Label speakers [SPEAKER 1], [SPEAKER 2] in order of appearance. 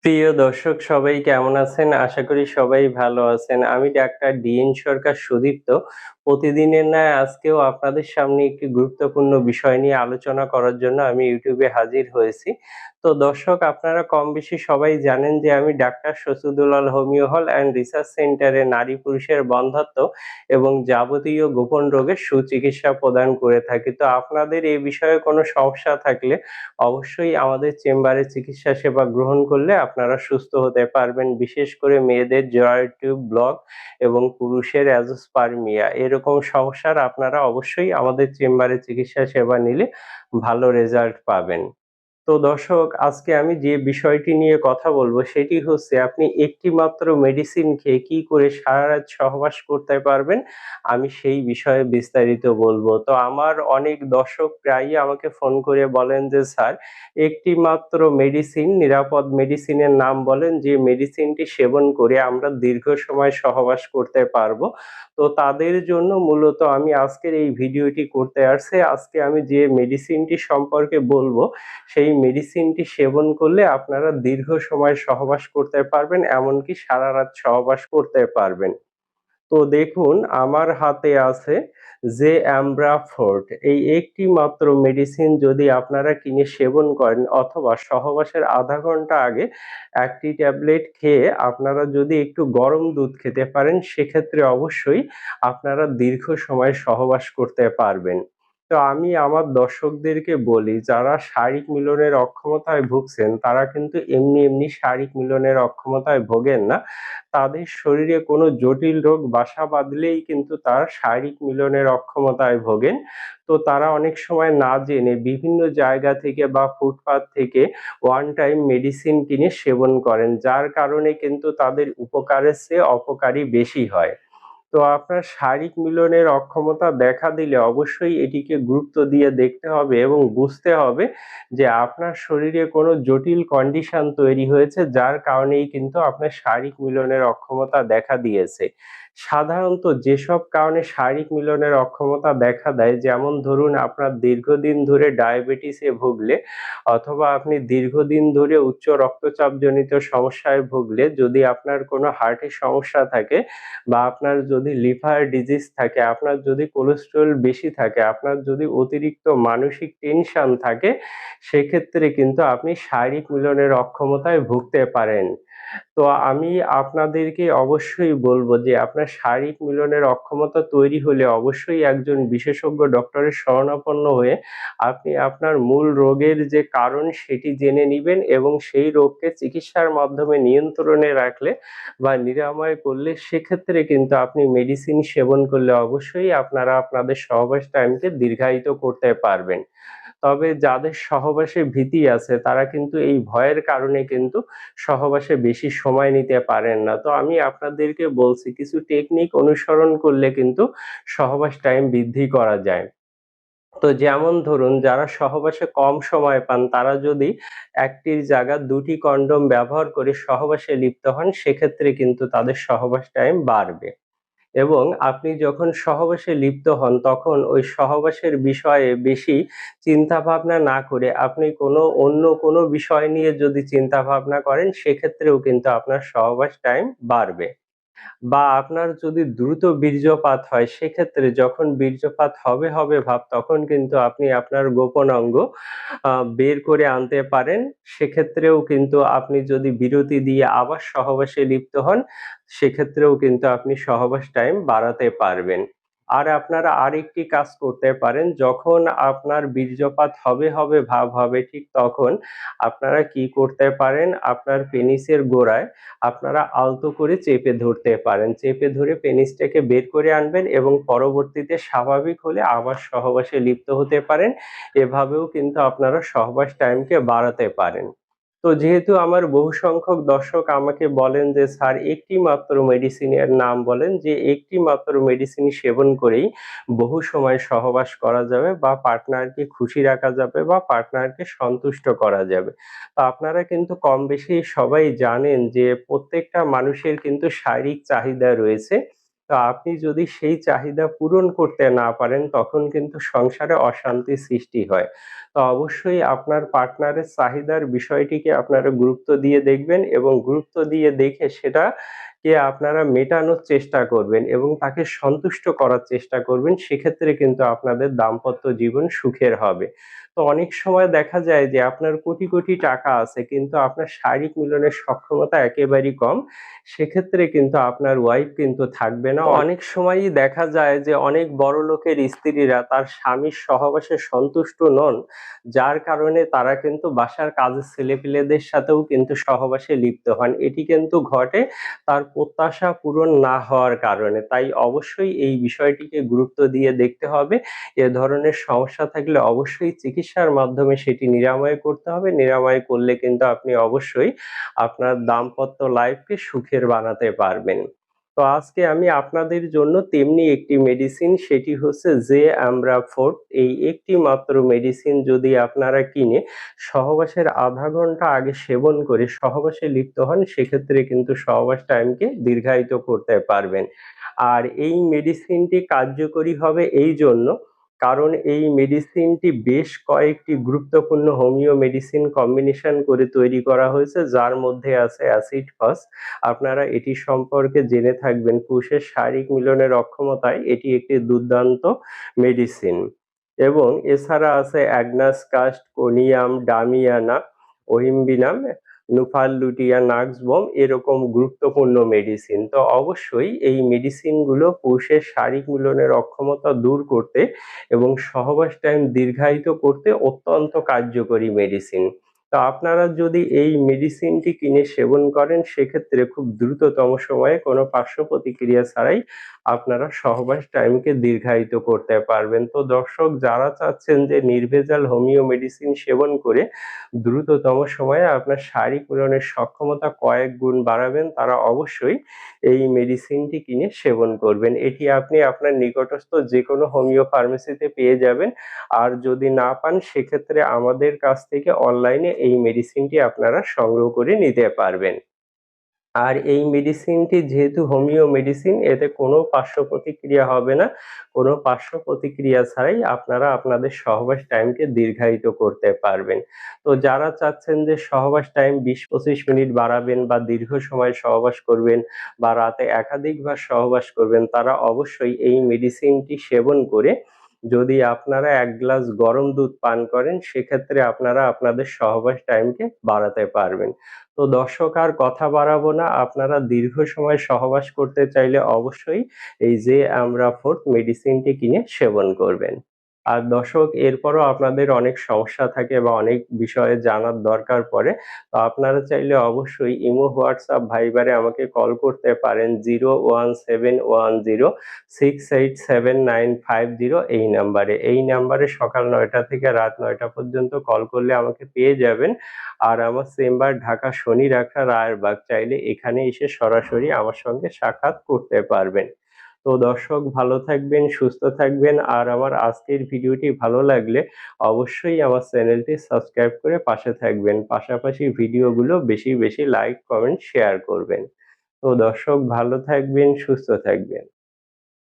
[SPEAKER 1] প্রিয় দর্শক সবাই কেমন আছেন? আশা করি সবাই ভালো আছেন। আমি ডাক্তার ডিএন সরকার সুদীপ্ত। প্রতিদিনের ন্যায় আজকেও আপনাদের সামনে একটি গুরুত্বপূর্ণ বিষয় নিয়ে আলোচনা করার জন্য আমি YouTube এ হাজির হয়েছি। তো দর্শক আপনারা কমবেশি সবাই জানেন যে আমি ডাক্তার শহীদুল্লাহ হোমিও হল অ্যান্ড রিসার্চ সেন্টারে নারী পুরুষের বন্ধ্যাত্ব এবং যাবতীয় গোপন রোগের সুচিকিৎসা প্রদান করে থাকি। তো আপনাদের এ বিষয়ে কোনো সমস্যা থাকলে অবশ্যই আমাদের চেম্বারে চিকিৎসা সেবা গ্রহণ করলে আপনারা সুস্থ হতে পারবেন। বিশেষ করে মেয়েদের জরায়ু টিউব ব্লক এবং পুরুষের অ্যাজোস্পার্মিয়া এরকম সমস্যার আপনারা অবশ্যই আমাদের চেম্বারে চিকিৎসা সেবা নিলে ভালো রেজাল্ট পাবেন। তো দর্শক আজকে আমি যে বিষয়টি নিয়ে কথা বলবো সেটি হচ্ছে আপনি একটি মাত্র মেডিসিন খেয়ে কি করে সারারাত সহবাস করতে পারবেন, আমি সেই বিষয়ে বিস্তারিত বলবো। তো আমার অনেক দর্শক প্রায়ই আমাকে ফোন করে বলেন যে, "স্যার একটি মাত্র মেডিসিন, নিরাপদ মেডিসিনের নাম বলেন যে মেডিসিনটি সেবন করে আমরা দীর্ঘ সময় সহবাস করতে পারবো।" তো তাদের জন্য মূলত আমি আজকের এই ভিডিওটি করতে আসছি। আজকে আমি যে মেডিসিনটি সম্পর্কে বলবো সেই মেডিসিনটি সেবন করলে আপনারা দীর্ঘ সময় সহবাস করতে পারবেন, এমনকি সারারাত সহবাস করতে পারবেন। তো দেখুন আমার হাতে আছে যে অ্যামব্রাফোর্ট এই একটি মাত্র মেডিসিন যদি আপনারা কিনে সেবন করেন অথবা সহবাসের আধা ঘন্টা আগে একটি ট্যাবলেট খেয়ে আপনারা যদি একটু গরম দুধ খেতে পারেন সেক্ষেত্রে অবশ্যই আপনারা দীর্ঘ সময় সহবাস করতে পারবেন। তো আমি আমার দর্শকদেরকে বলি যারা শারীরিক মিলনের অক্ষমতায় ভুগছেন তারা কিন্তু এমনি শারীরিক মিলনের অক্ষমতায় ভোগেন না। তাদের শরীরে কোনো জটিল রোগ বাসা বাঁধলেই কিন্তু তারা শারীরিক মিলনের অক্ষমতায় ভোগেন। তো তারা অনেক সময় না জেনে বিভিন্ন জায়গা থেকে বা ফুটপাত থেকে ওয়ান টাইম মেডিসিন কিনে সেবন করেন। যার কারণে কিন্তু তাদের উপকারের চেয়ে অপকারই বেশি হয়। তো আপনার শারীরিক মিলনের অক্ষমতা দেখা দিলে অবশ্যই এটিকে গুরুত্ব দিয়ে দেখতে হবে এবং বুঝতে হবে যে আপনার শরীরে কোনো জটিল কন্ডিশন তৈরি হয়েছে যার কারণেই কিন্তু আপনার শারীরিক মিলনের অক্ষমতা দেখা দিয়েছে। সাধারণত যেসব কারণে শারীরিক মিলনের অক্ষমতা দেখা দেয় যেমন ধরুন আপনার দীর্ঘদিন ধরে ডায়াবেটিসে ভুগলে অথবা আপনি দীর্ঘদিন ধরে উচ্চ রক্তচাপজনিত সমস্যায় ভুগলে, যদি আপনার কোনো হার্টের সমস্যা থাকে বা আপনার যদি লিভার ডিজিজ থাকে, আপনার যদি কোলেস্টেরল বেশি থাকে, আপনার যদি অতিরিক্ত মানসিক টেনশন থাকে, সেক্ষেত্রে কিন্তু আপনি শারীরিক মিলনের অক্ষমতায় ভুগতে পারেন। তো আমি আপনাদেরকে অবশ্যই বলব যে আপনার শারীরিক মিলনের অক্ষমতা তৈরি হলে অবশ্যই একজন বিশেষজ্ঞ ডক্টরের শরণাপন্ন হয়ে আপনি আপনার মূল রোগের যে কারণ সেটি জেনে নিবেন এবং সেই রোগকে চিকিৎসার মাধ্যমে নিয়ন্ত্রণে রাখলে বা নিরাময় করলে সেক্ষেত্রে কিন্তু আপনি মেডিসিন সেবন করলে অবশ্যই আপনারা আপনাদের সহবাস টাইমকে দীর্ঘায়িত করতে পারবেন। তবে যাদের সহবাসে ভীতি আছে তারা কিন্তু এই ভয়ের কারণে কিন্তু সহবাসে বেশি সময় নিতে পারেন না। তো আমি আপনাদেরকে বলছি কিছু টেকনিক অনুসরণ করলে কিন্তু সহবাস টাইম বৃদ্ধি করা যায়। তো যেমন ধরুন যারা সহবাসে কম সময় পান তারা যদি ১ টির জায়গায় ২ টি কন্ডোম ব্যবহার করে সহবাসে লিপ্ত হন সেক্ষেত্রে কিন্তু তাদের সহবাস টাইম বাড়বে। এবং আপনি যখন সহবাসে লিপ্ত হন তখন ওই সহবাসের বিষয়ে বেশি চিন্তা ভাবনা না করে আপনি অন্য কোনো বিষয় নিয়ে যদি চিন্তা ভাবনা করেন সেক্ষেত্রেও কিন্তু আপনার সহবাস টাইম বাড়বে। বা আপনার যদি দ্রুত বীর্যপাত হয় সেক্ষেত্রে যখন বীর্যপাত হবে ভাব তখন কিন্তু আপনি আপনার গোপন অঙ্গ আ বের করে আনতে পারেন। সেক্ষেত্রেও কিন্তু আপনি যদি বিরতি দিয়ে আবার সহবাসে লিপ্ত হন, সেক্ষেত্রেও কিন্তু আপনি সহবাস টাইম বাড়াতে পারবেন। আর আপনারা আরেকটি কাজ করতে পারেন, যখন আপনার বীর্যপাত হবে ভাব হবে ঠিক তখন আপনারা কি করতে পারেন, আপনার পেনিসের গোড়ায় আপনারা আলতো করে চেপে ধরতে পারেন। চেপে ধরে পেনিসটাকে বের করে আনবেন এবং পরবর্তীতে স্বাভাবিক হলে আবার সহবাসে লিপ্ত হতে পারেন। এভাবেও কিন্তু আপনারা সহবাস টাইমকে বাড়াতে পারেন। তো যেহেতু আমার বহু সংখ্যক দর্শক আমাকে বলেন যে, "স্যার একটি মাত্র মেডিসিনের নাম বলেন যে একটি মাত্র মেডিসিন সেবন করেই বহু সময় সহবাস করা যাবে বা পার্টনারকে খুশি রাখা যাবে বা পার্টনারকে সন্তুষ্ট করা যাবে।" তো আপনারা কিন্তু কমবেশি সবাই জানেন যে প্রত্যেকটা মানুষের কিন্তু শারীরিক চাহিদা রয়েছে তো আপনি যদি সেই চাহিদা পূরণ করতে না পারেন তখন কিন্তু সংসারে অশান্তি সৃষ্টি হয়। তো অবশ্যই আপনার পার্টনারের চাহিদার বিষয়টিকে আপনারা গুরুত্ব দিয়ে দেখবেন এবং গুরুত্ব দিয়ে দেখে সেটাকে আপনারা মেটানোর চেষ্টা করবেন এবং তাকে সন্তুষ্ট করার চেষ্টা করবেন। সেক্ষেত্রে কিন্তু আপনাদের দাম্পত্য জীবন সুখের হবে। তো অনেক সময় দেখা যায় যে আপনার কোটি, কোটি টাকা আছে কিন্তু আপনার শারীরিক মিলনের সক্ষমতা একেবারেই কম। সেক্ষেত্রে কিন্তু আপনার ওয়াইফ কিন্তু থাকবে না। অনেক সময়ই দেখা যায় যে অনেক বড়লোকের স্ত্রীরা তার স্বামীর সহবাসে সন্তুষ্ট নন। যার কারণে তারা কিন্তু বাসার কাজের ছেলেপিলেদের সাথেও কিন্তু সহবাসে লিপ্ত হন। এটি কিন্তু ঘটে তার প্রত্যাশা পূরণ না হওয়ার কারণে। তাই অবশ্যই এই বিষয়টিকে গুরুত্ব দিয়ে দেখতে হবে। এ ধরনের সমস্যা থাকলে অবশ্যই চিকিৎসার মাধ্যমে সেটি নিরাময় করতে হবে। নিরাময় করলে কিন্তু আপনি অবশ্যই আপনার দাম্পত্য লাইফকে সুখের বানাতে পারবেন। তো আজকে আমি আপনাদের জন্য তেমনি একটি মেডিসিন সেটি হচ্ছে যে আমরা ফোর্ট এই একটি মাত্র মেডিসিন যদি আপনারা কিনে সহবাসের ০.৫ ঘন্টা আগে সেবন করে সহবাসে লিপ্ত হন সেক্ষেত্রে কিন্তু সহবাস টাইমকে দীর্ঘায়িত করতে পারবেন। আর এই মেডিসিনটি কার্যকরী হবে এইজন্য কারণ এই মেডিসিনটি বেশ কয়েকটি গুরুত্বপূর্ণ হোমিও মেডিসিন কম্বিনেশন করে তৈরি করা হয়েছে যার মধ্যে আছে অ্যাসিড ফাস। আপনারা এটি সম্পর্কে জেনে থাকবেন। পুরুষের শারীরিক মিলনের অক্ষমতায় এটি একটি দুর্দান্ত মেডিসিন এবং এছাড়া আছে অ্যাগনাস কাস্ট, কোনিয়াম, ডামিয়ানা, ওহিম্বিনাম, নুফালুটিয়া, নাক্সবম এরকম গুরুত্বপূর্ণ মেডিসিন। তো অবশ্যই এই মেডিসিনগুলো পুরুষের শারীরিক মিলনের অক্ষমতা দূর করতে এবং সহবাস টাইম দীর্ঘায়িত করতে অত্যন্ত কার্যকরী মেডিসিন। তো আপনারা যদি এই মেডিসিনটি কিনে সেবন করেন সেক্ষেত্রে খুব দ্রুততম সময়ে কোনো পার্শ্ব প্রতিক্রিয়া ছাড়াই আপনারা সহবাস টাইমকে দীর্ঘায়িত করতে পারবেন। তো দর্শক যারা চাচ্ছেন যে নির্ভেজাল হোমিও মেডিসিন সেবন করে দ্রুততম সময়ে আপনার শারীরিক মিলনের সক্ষমতা কয়েক গুণ বাড়াবেন তারা অবশ্যই এই মেডিসিনটি কিনে সেবন করবেন। এটি আপনি আপনার নিকটস্থ যেকোনো হোমিও ফার্মেসিতে পেয়ে যাবেন। আর যদি না পান সেক্ষেত্রে আমাদের কাছ থেকে অনলাইনে এই মেডিসিনটি আপনারা সংগ্রহ করে নিতে পারবেন। আর এই মেডিসিনটি যেহেতু হোমিও মেডিসিন এতে কোনো পার্শ্ব প্রতিক্রিয়া হবে না। কোনো পার্শ্ব প্রতিক্রিয়া ছাড়াই আপনারা আপনাদের সহবাস টাইমকে দীর্ঘায়িত করতে পারবেন। তো যারা চাচ্ছেন যে সহবাস টাইম ২০-২৫ মিনিট বাড়াবেন বা দীর্ঘ সময় সহবাস করবেন বা রাতে একাধিকবার সহবাস করবেন তারা অবশ্যই এই মেডিসিনটি সেবন করে যদি আপনারা ১ গ্লাস গরম দুধ পান করেন সেক্ষেত্রে আপনারা আপনাদের সহবাস টাইমকে বাড়াতে পারবেন। তো দর্শক আর কথা বাড়াবো না। আপনারা দীর্ঘ সময় সহবাস করতে চাইলে অবশ্যই এই যে আমরা ফোর্ট মেডিসিনটি কিনে সেবন করবেন। আর দর্শক এরপরও আপনাদের অনেক সমস্যা থাকে বা অনেক বিষয়ে জানার দরকার পড়ে। তো আপনারা চাইলে অবশ্যই ইমো, হোয়াটসঅ্যাপ, ভাইবারে আমাকে কল করতে পারেন 01710687950 এই নাম্বারে। এই নাম্বারে সকাল ৯টা থেকে রাত ৯টা পর্যন্ত কল করলে আমাকে পেয়ে যাবেন। আর আমার চেম্বার ঢাকা শনিরআখড়া রায়েরবাগ। চাইলে এখানে এসে সরাসরি আমার সঙ্গে সাক্ষাৎ করতে পারবেন। তো দর্শক ভালো থাকবেন, সুস্থ থাকবেন আর আমার আজকের ভিডিওটি ভালো লাগলে অবশ্যই আমার চ্যানেলটি সাবস্ক্রাইব করে পাশে থাকবেন। পাশাপাশি ভিডিওগুলো বেশি, বেশি লাইক, কমেন্ট, শেয়ার করবেন। তো দর্শক ভালো থাকবেন, সুস্থ থাকবেন।